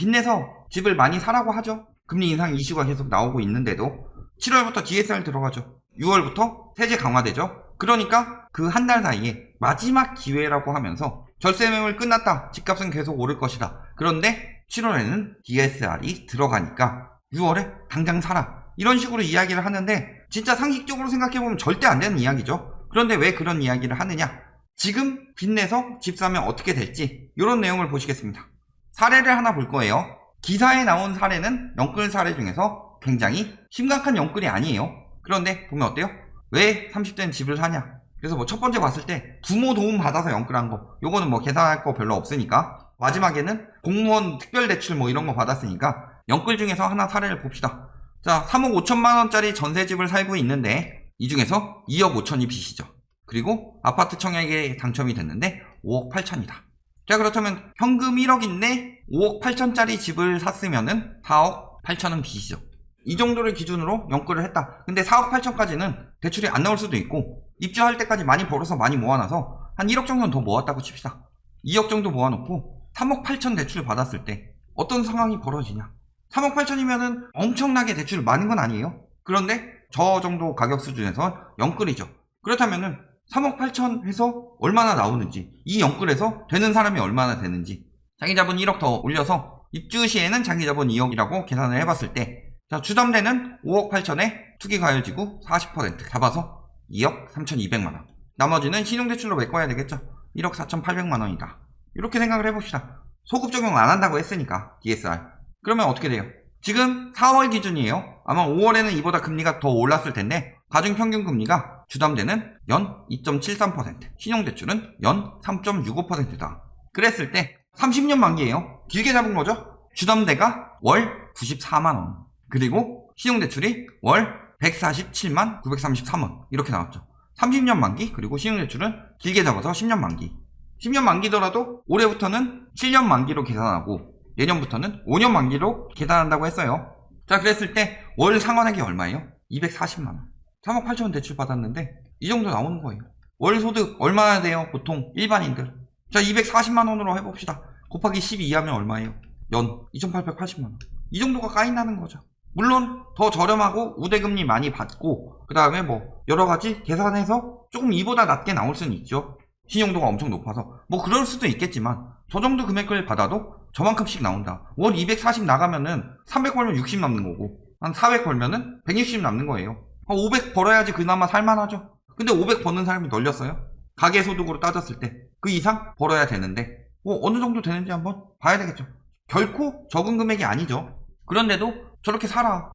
빚내서 집을 많이 사라고 하죠. 금리 인상 이슈가 계속 나오고 있는데도 7월부터 DSR 들어가죠. 6월부터 세제 강화되죠. 그러니까 그 한 달 사이에 마지막 기회라고 하면서 절세 매물 끝났다. 집값은 계속 오를 것이다. 그런데 7월에는 DSR이 들어가니까 6월에 당장 사라. 이런 식으로 이야기를 하는데 진짜 상식적으로 생각해보면 절대 안 되는 이야기죠. 그런데 왜 그런 이야기를 하느냐? 지금 빚내서 집 사면 어떻게 될지 이런 내용을 보시겠습니다. 사례를 하나 볼 거예요. 기사에 나온 사례는 영끌 사례 중에서 굉장히 심각한 영끌이 아니에요. 그런데 보면 어때요? 왜 30대는 집을 사냐? 그래서 뭐 첫 번째 봤을 때 부모 도움 받아서 영끌한 거, 요거는 뭐 계산할 거 별로 없으니까, 마지막에는 공무원 특별대출 뭐 이런 거 받았으니까 영끌 중에서 하나 사례를 봅시다. 자, 3억 5천만 원짜리 전세집을 살고 있는데 이 중에서 2억 5천이 빚이죠. 그리고 아파트 청약에 당첨이 됐는데 5억 8천이다. 자, 그렇다면 현금 1억인데 5억 8천짜리 집을 샀으면은 4억 8천은 빚이죠. 이 정도를 기준으로 영끌을 했다. 근데 4억 8천까지는 대출이 안 나올 수도 있고 입주할 때까지 많이 벌어서 많이 모아놔서 한 1억 정도는 더 모았다고 칩시다. 2억 정도 모아놓고 3억 8천 대출을 받았을 때 어떤 상황이 벌어지냐? 3억 8천이면은 엄청나게 대출이 많은 건 아니에요. 그런데 저 정도 가격 수준에서 영끌이죠. 그렇다면은 3억 8천 해서 얼마나 나오는지, 이 영끌에서 되는 사람이 얼마나 되는지, 장기자본 1억 더 올려서 입주 시에는 장기자본 2억이라고 계산을 해봤을 때, 자, 주담대는 5억 8천에 투기과열지구 40% 잡아서 2억 3,200만원. 나머지는 신용대출로 메꿔야 되겠죠. 1억 4,800만원이다. 이렇게 생각을 해봅시다. 소급 적용 안 한다고 했으니까, DSR. 그러면 어떻게 돼요? 지금 4월 기준이에요. 아마 5월에는 이보다 금리가 더 올랐을 텐데, 가중평균 금리가 주담대는 연 2.73%, 신용대출은 연 3.65%다. 그랬을 때 30년 만기예요. 길게 잡은 거죠. 주담대가 월 94만원, 그리고 신용대출이 월 147만 933원 이렇게 나왔죠. 30년 만기, 그리고 신용대출은 길게 잡아서 10년 만기. 10년 만기더라도 올해부터는 7년 만기로 계산하고 내년부터는 5년 만기로 계산한다고 했어요. 자, 그랬을 때 월 상환액이 얼마예요? 240만원. 3억 8천 대출 받았는데 이 정도 나오는 거예요. 월 소득 얼마나 돼요? 보통 일반인들. 자, 240만원으로 해봅시다. 곱하기 12 하면 얼마예요? 연 2880만원. 이 정도가 까인다는 거죠. 물론 더 저렴하고 우대금리 많이 받고 그 다음에 뭐 여러가지 계산해서 조금 이보다 낮게 나올 수는 있죠. 신용도가 엄청 높아서 뭐 그럴 수도 있겠지만 저 정도 금액을 받아도 저만큼씩 나온다. 월 240 나가면은 300 벌면 60 남는 거고 한 400 벌면은 160 남는 거예요. 500 벌어야지 그나마 살만하죠. 근데 500 버는 사람이 널렸어요. 가계소득으로 따졌을 때 그 이상 벌어야 되는데 어느 정도 되는지 한번 봐야 되겠죠. 결코 적은 금액이 아니죠. 그런데도 저렇게 살아.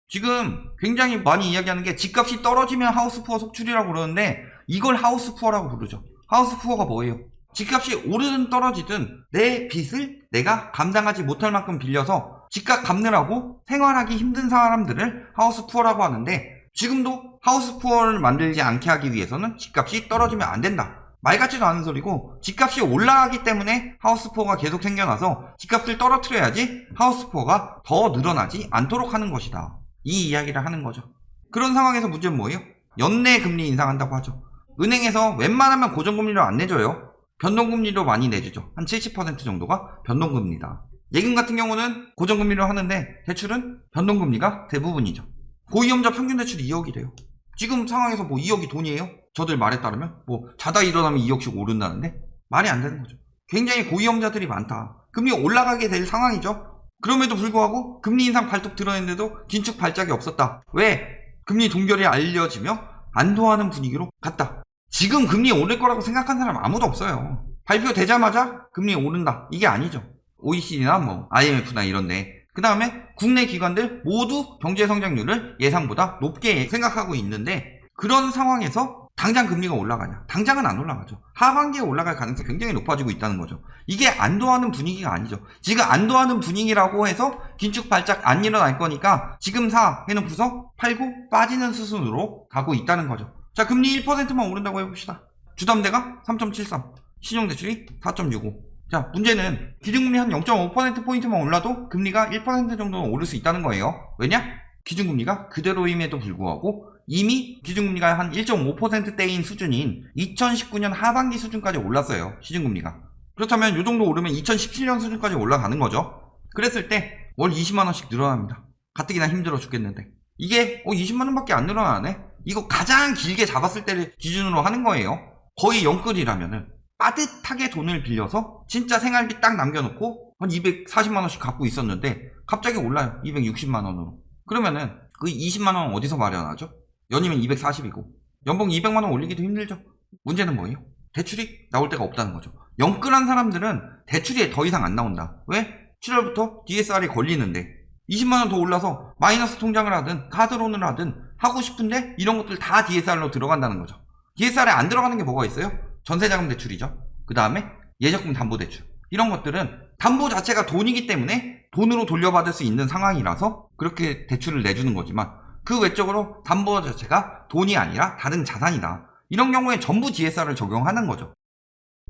지금 굉장히 많이 이야기하는 게 집값이 떨어지면 하우스푸어 속출이라고 그러는데 이걸 하우스푸어라고 부르죠. 하우스푸어가 뭐예요? 집값이 오르든 떨어지든 내 빚을 내가 감당하지 못할 만큼 빌려서 집값 갚느라고 생활하기 힘든 사람들을 하우스푸어라고 하는데 지금도 하우스푸어를 만들지 않게 하기 위해서는 집값이 떨어지면 안 된다. 말 같지도 않은 소리고 집값이 올라가기 때문에 하우스푸어가 계속 생겨나서 집값을 떨어뜨려야지 하우스푸어가 더 늘어나지 않도록 하는 것이다. 이 이야기를 하는 거죠. 그런 상황에서 문제는 뭐예요? 연내 금리 인상한다고 하죠. 은행에서 웬만하면 고정금리로 안 내줘요. 변동금리로 많이 내주죠. 한 70% 정도가 변동금리다. 예금 같은 경우는 고정금리로 하는데 대출은 변동금리가 대부분이죠. 고위험자 평균 대출이 2억이래요. 지금 상황에서 뭐 2억이 돈이에요? 저들 말에 따르면 뭐 자다 일어나면 2억씩 오른다는데 말이 안 되는 거죠. 굉장히 고위험자들이 많다. 금리 올라가게 될 상황이죠. 그럼에도 불구하고 금리 인상 발톱 드러냈는데도 긴축 발작이 없었다. 왜? 금리 동결이 알려지며 안도하는 분위기로 갔다. 지금 금리 오를 거라고 생각한 사람 아무도 없어요. 발표되자마자 금리 오른다. 이게 아니죠. OECD나 뭐 IMF나 이런데 그 다음에 국내 기관들 모두 경제 성장률을 예상보다 높게 생각하고 있는데 그런 상황에서 당장 금리가 올라가냐? 당장은 안 올라가죠. 하반기에 올라갈 가능성이 굉장히 높아지고 있다는 거죠. 이게 안도하는 분위기가 아니죠. 지금 안도하는 분위기라고 해서 긴축 발작 안 일어날 거니까 지금 사 해놓고서 팔고 빠지는 수순으로 가고 있다는 거죠. 자, 금리 1%만 오른다고 해봅시다. 주담대가 3.73, 신용대출이 4.65. 자, 문제는 기준금리 한 0.5%포인트만 올라도 금리가 1% 정도는 오를 수 있다는 거예요. 왜냐? 기준금리가 그대로임에도 불구하고 이미 기준금리가 한 1.5%대인 수준인 2019년 하반기 수준까지 올랐어요. 시중금리가. 그렇다면 이 정도 오르면 2017년 수준까지 올라가는 거죠. 그랬을 때 월 20만원씩 늘어납니다. 가뜩이나 힘들어 죽겠는데. 이게 20만원밖에 안 늘어나네? 이거 가장 길게 잡았을 때를 기준으로 하는 거예요. 거의 영끌이라면은 빠듯하게 돈을 빌려서 진짜 생활비 딱 남겨놓고 한 240만원씩 갖고 있었는데 갑자기 올라요. 260만원으로. 그러면은 그 20만원 어디서 마련하죠? 연이면 240이고 연봉 200만원 올리기도 힘들죠. 문제는 뭐예요? 대출이 나올 데가 없다는 거죠. 영끌한 사람들은 대출이 더 이상 안 나온다. 왜? 7월부터 DSR이 걸리는데 20만원 더 올라서 마이너스 통장을 하든 카드론을 하든 하고 싶은데 이런 것들 다 DSR로 들어간다는 거죠. DSR에 안 들어가는 게 뭐가 있어요? 전세자금 대출이죠. 그 다음에 예적금 담보대출. 이런 것들은 담보 자체가 돈이기 때문에 돈으로 돌려받을 수 있는 상황이라서 그렇게 대출을 내주는 거지만 그 외적으로 담보 자체가 돈이 아니라 다른 자산이다. 이런 경우에 전부 DSR을 적용하는 거죠.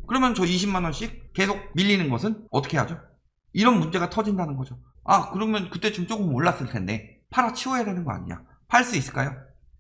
그러면 저 20만원씩 계속 밀리는 것은 어떻게 하죠? 이런 문제가 터진다는 거죠. 그러면 그때쯤 조금 올랐을 텐데 팔아치워야 되는 거 아니냐? 팔 수 있을까요?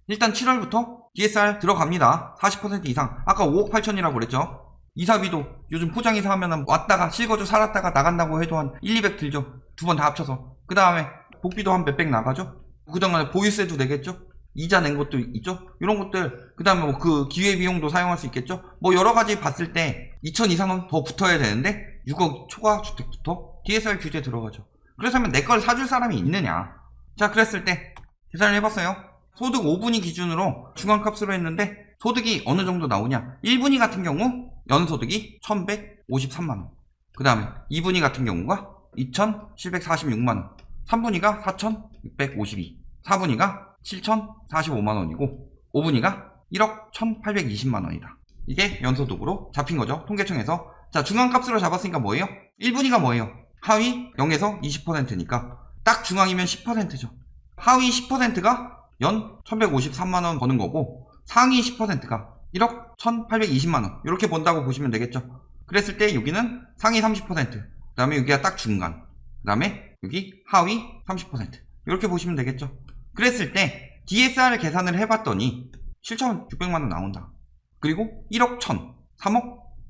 일단 7월부터 DSR 들어갑니다. 40% 이상. 아까 5억 8천이라고 그랬죠? 이사비도 요즘 포장이사 하면 왔다가 실거주 살았다가 나간다고 해도 한 1, 200 들죠? 두 번 다 합쳐서. 그 다음에 복비도 한 몇백 나가죠? 그 다음에 보유세도 내겠죠? 이자 낸 것도 있죠? 이런 것들. 그 다음에 그 기회비용도 사용할 수 있겠죠? 여러 가지 봤을 때 2천 이상은 더 붙어야 되는데 6억 초과 주택부터 DSR 규제 들어가죠. 그렇다면 내 걸 사줄 사람이 있느냐? 자, 그랬을 때 계산을 해봤어요. 소득 5분위 기준으로 중간값으로 했는데 소득이 어느 정도 나오냐? 1분위 같은 경우 연소득이 1153만원. 그 다음에 2분위 같은 경우가 2746만원. 3분위가 4652. 4분위가 7045만원이고 5분위가 1억 1820만원이다. 이게 연소득으로 잡힌 거죠. 통계청에서. 자, 중앙값으로 잡았으니까 뭐예요? 1분위가 뭐예요? 하위 0에서 20%니까 딱 중앙이면 10%죠. 하위 10%가 연 1153만원 버는 거고 상위 10%가 1억 1820만원 이렇게 번다고 보시면 되겠죠. 그랬을 때 여기는 상위 30%, 그 다음에 여기가 딱 중간, 그 다음에 여기 하위 30% 이렇게 보시면 되겠죠. 그랬을 때 DSR 계산을 해봤더니 7,600만원 나온다. 그리고 1억 1천, 3억,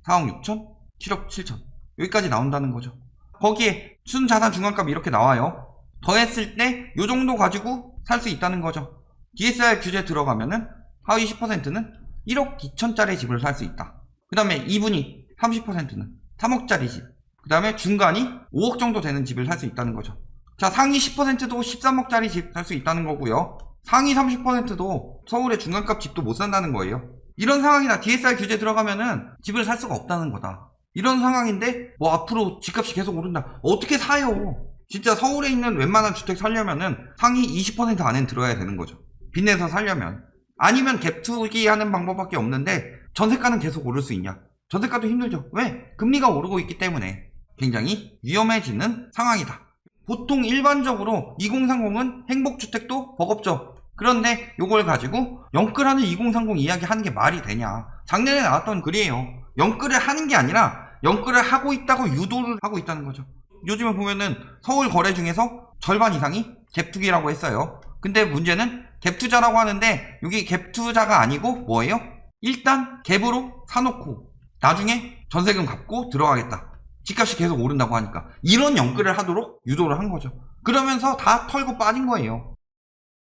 4억 6천, 7억 7천 여기까지 나온다는 거죠. 거기에 순자산 중간값이 이렇게 나와요. 더했을 때 이 정도 가지고 살 수 있다는 거죠. DSR 규제 들어가면은 하위 10%는 1억 2천짜리 집을 살 수 있다. 그 다음에 2분위 30%는 3억짜리 집, 그 다음에 중간이 5억 정도 되는 집을 살 수 있다는 거죠. 자, 상위 10%도 13억짜리 집 살 수 있다는 거고요. 상위 30%도 서울의 중간값 집도 못 산다는 거예요. 이런 상황이나 DSR 규제 들어가면은 집을 살 수가 없다는 거다. 이런 상황인데 앞으로 집값이 계속 오른다. 어떻게 사요? 진짜 서울에 있는 웬만한 주택 살려면은 상위 20% 안엔 들어야 되는 거죠. 빚내서 살려면. 아니면 갭 투기하는 방법밖에 없는데 전세가는 계속 오를 수 있냐? 전세가도 힘들죠. 왜? 금리가 오르고 있기 때문에 굉장히 위험해지는 상황이다. 보통 일반적으로 2030은 행복주택도 버겁죠. 그런데 이걸 가지고 영끌하는 2030 이야기 하는 게 말이 되냐? 작년에 나왔던 글이에요. 영끌을 하는 게 아니라 영끌을 하고 있다고 유도를 하고 있다는 거죠. 요즘에 보면은 서울 거래 중에서 절반 이상이 갭투기라고 했어요. 근데 문제는 갭투자라고 하는데 여기 갭투자가 아니고 뭐예요? 일단 갭으로 사놓고 나중에 전세금 갚고 들어가겠다. 집값이 계속 오른다고 하니까 이런 영끌을 하도록 유도를 한 거죠. 그러면서 다 털고 빠진 거예요.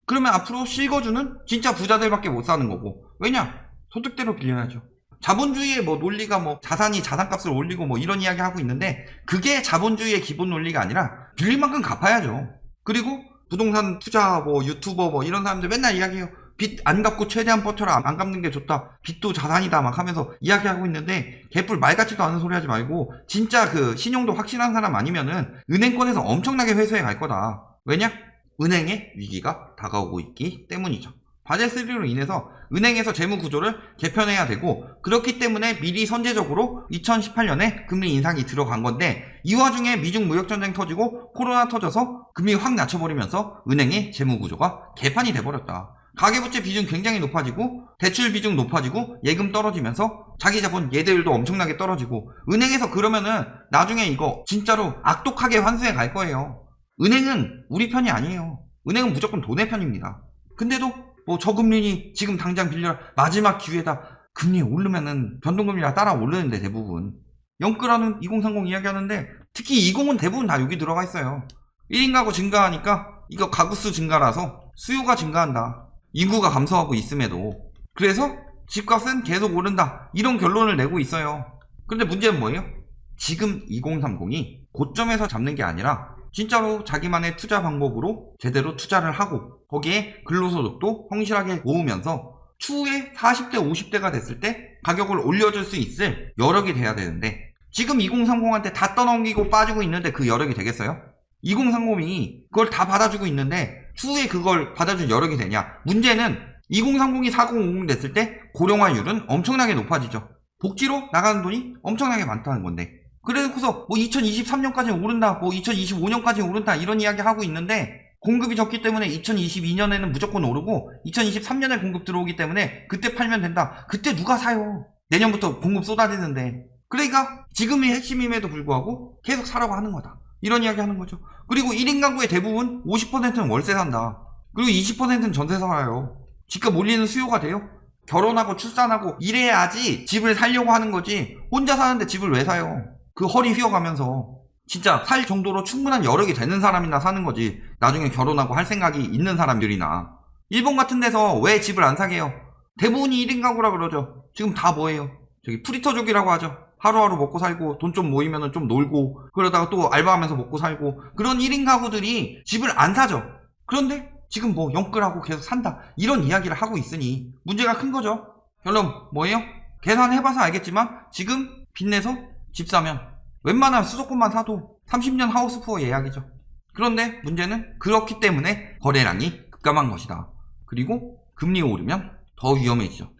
그러면 앞으로 실거주는 진짜 부자들밖에 못 사는 거고. 왜냐? 소득대로 빌려야죠. 자본주의의 논리가 자산이 자산값을 올리고 이런 이야기 하고 있는데 그게 자본주의의 기본 논리가 아니라 빌릴 만큼 갚아야죠. 그리고 부동산 투자 유튜버 이런 사람들 맨날 이야기해요. 빚 안 갚고 최대한 버텨라. 안 갚는 게 좋다. 빚도 자산이다 막 하면서 이야기하고 있는데 개뿔 말 같지도 않은 소리 하지 말고 진짜 그 신용도 확실한 사람 아니면은 은행권에서 엄청나게 회수해 갈 거다. 왜냐? 은행의 위기가 다가오고 있기 때문이죠. 바젤3로 인해서 은행에서 재무 구조를 개편해야 되고 그렇기 때문에 미리 선제적으로 2018년에 금리 인상이 들어간 건데 이 와중에 미중 무역전쟁 터지고 코로나 터져서 금리 확 낮춰버리면서 은행의 재무 구조가 개판이 돼버렸다. 가계부채 비중 굉장히 높아지고 대출 비중 높아지고 예금 떨어지면서 자기 자본 예대율도 엄청나게 떨어지고 은행에서 그러면은 나중에 이거 진짜로 악독하게 환수해 갈 거예요. 은행은 우리 편이 아니에요. 은행은 무조건 돈의 편입니다. 근데도 저금리니 지금 당장 빌려라. 마지막 기회다. 금리 오르면은 변동금리가 따라 오르는데 대부분. 영끌하는 2030 이야기하는데 특히 20은 대부분 다 여기 들어가 있어요. 1인 가구 증가하니까 이거 가구수 증가라서 수요가 증가한다. 인구가 감소하고 있음에도. 그래서 집값은 계속 오른다. 이런 결론을 내고 있어요. 근데 문제는 뭐예요? 지금 2030이 고점에서 잡는 게 아니라 진짜로 자기만의 투자 방법으로 제대로 투자를 하고 거기에 근로소득도 성실하게 모으면서 추후에 40대 50대가 됐을 때 가격을 올려줄 수 있을 여력이 돼야 되는데 지금 2030한테 다 떠넘기고 빠지고 있는데 그 여력이 되겠어요? 2030이 그걸 다 받아주고 있는데 추후에 그걸 받아줄 여력이 되냐? 문제는 2030이 4050 됐을 때 고령화율은 엄청나게 높아지죠. 복지로 나가는 돈이 엄청나게 많다는 건데 그래서 뭐 2023년까지 오른다, 뭐 2025년까지 오른다 이런 이야기 하고 있는데 공급이 적기 때문에 2022년에는 무조건 오르고 2023년에 공급 들어오기 때문에 그때 팔면 된다. 그때 누가 사요? 내년부터 공급 쏟아지는데. 그러니까 지금이 핵심임에도 불구하고 계속 사라고 하는 거다. 이런 이야기 하는 거죠. 그리고 1인 가구의 대부분 50%는 월세 산다. 그리고 20%는 전세 살아요. 집값 올리는 수요가 돼요? 결혼하고 출산하고 이래야지 집을 살려고 하는 거지 혼자 사는데 집을 왜 사요? 그 허리 휘어가면서 진짜 살 정도로 충분한 여력이 되는 사람이나 사는 거지 나중에 결혼하고 할 생각이 있는 사람들이나. 일본 같은 데서 왜 집을 안 사게 해요? 대부분이 1인 가구라 그러죠. 지금 다 뭐예요? 저기 프리터족이라고 하죠. 하루하루 먹고 살고 돈 좀 모이면 좀 놀고 그러다가 또 알바하면서 먹고 살고 그런 1인 가구들이 집을 안 사죠. 그런데 지금 뭐 영끌하고 계속 산다 이런 이야기를 하고 있으니 문제가 큰 거죠. 결론 뭐예요? 계산해봐서 알겠지만 지금 빚내서 집 사면 웬만한 수도권만 사도 30년 하우스 푸어 예약이죠. 그런데 문제는 그렇기 때문에 거래량이 급감한 것이다. 그리고 금리 오르면 더 위험해지죠.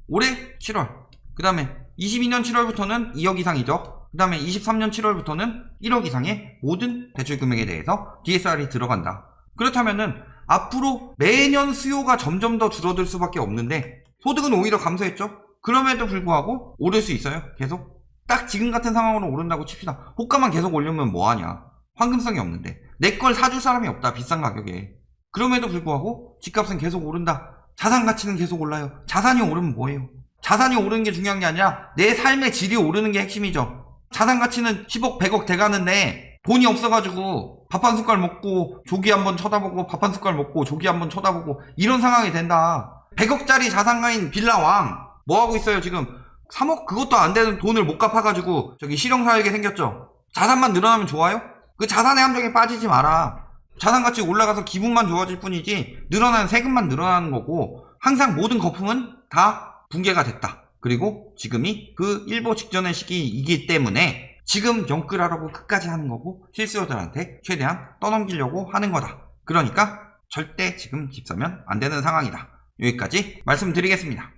올해 7월 그 다음에 22년 7월부터는 2억 이상이죠. 그 다음에 23년 7월부터는 1억 이상의 모든 대출 금액에 대해서 DSR이 들어간다. 그렇다면은 앞으로 매년 수요가 점점 더 줄어들 수밖에 없는데 소득은 오히려 감소했죠. 그럼에도 불구하고 오를 수 있어요. 계속 딱 지금 같은 상황으로 오른다고 칩시다. 호가만 계속 올리면 뭐하냐. 황금성이 없는데 내 걸 사줄 사람이 없다. 비싼 가격에. 그럼에도 불구하고 집값은 계속 오른다. 자산 가치는 계속 올라요. 자산이 오르면 뭐예요? 자산이 오르는 게 중요한 게 아니라 내 삶의 질이 오르는 게 핵심이죠. 자산 가치는 10억 100억 돼가는데 돈이 없어가지고 밥 한 숟갈 먹고 조기 한번 쳐다보고 밥 한 숟갈 먹고 조기 한번 쳐다보고 이런 상황이 된다. 100억짜리 자산가인 빌라왕 뭐하고 있어요 지금? 3억 그것도 안 되는 돈을 못 갚아가지고 저기 실형 살게 생겼죠. 자산만 늘어나면 좋아요? 그 자산의 함정에 빠지지 마라. 자산 가치 올라가서 기분만 좋아질 뿐이지 늘어나는 세금만 늘어나는 거고 항상 모든 거품은 다 붕괴가 됐다. 그리고 지금이 그 일보 직전의 시기이기 때문에 지금 영끌하라고 끝까지 하는 거고 실수요들한테 최대한 떠넘기려고 하는 거다. 그러니까 절대 지금 집 사면 안 되는 상황이다. 여기까지 말씀드리겠습니다.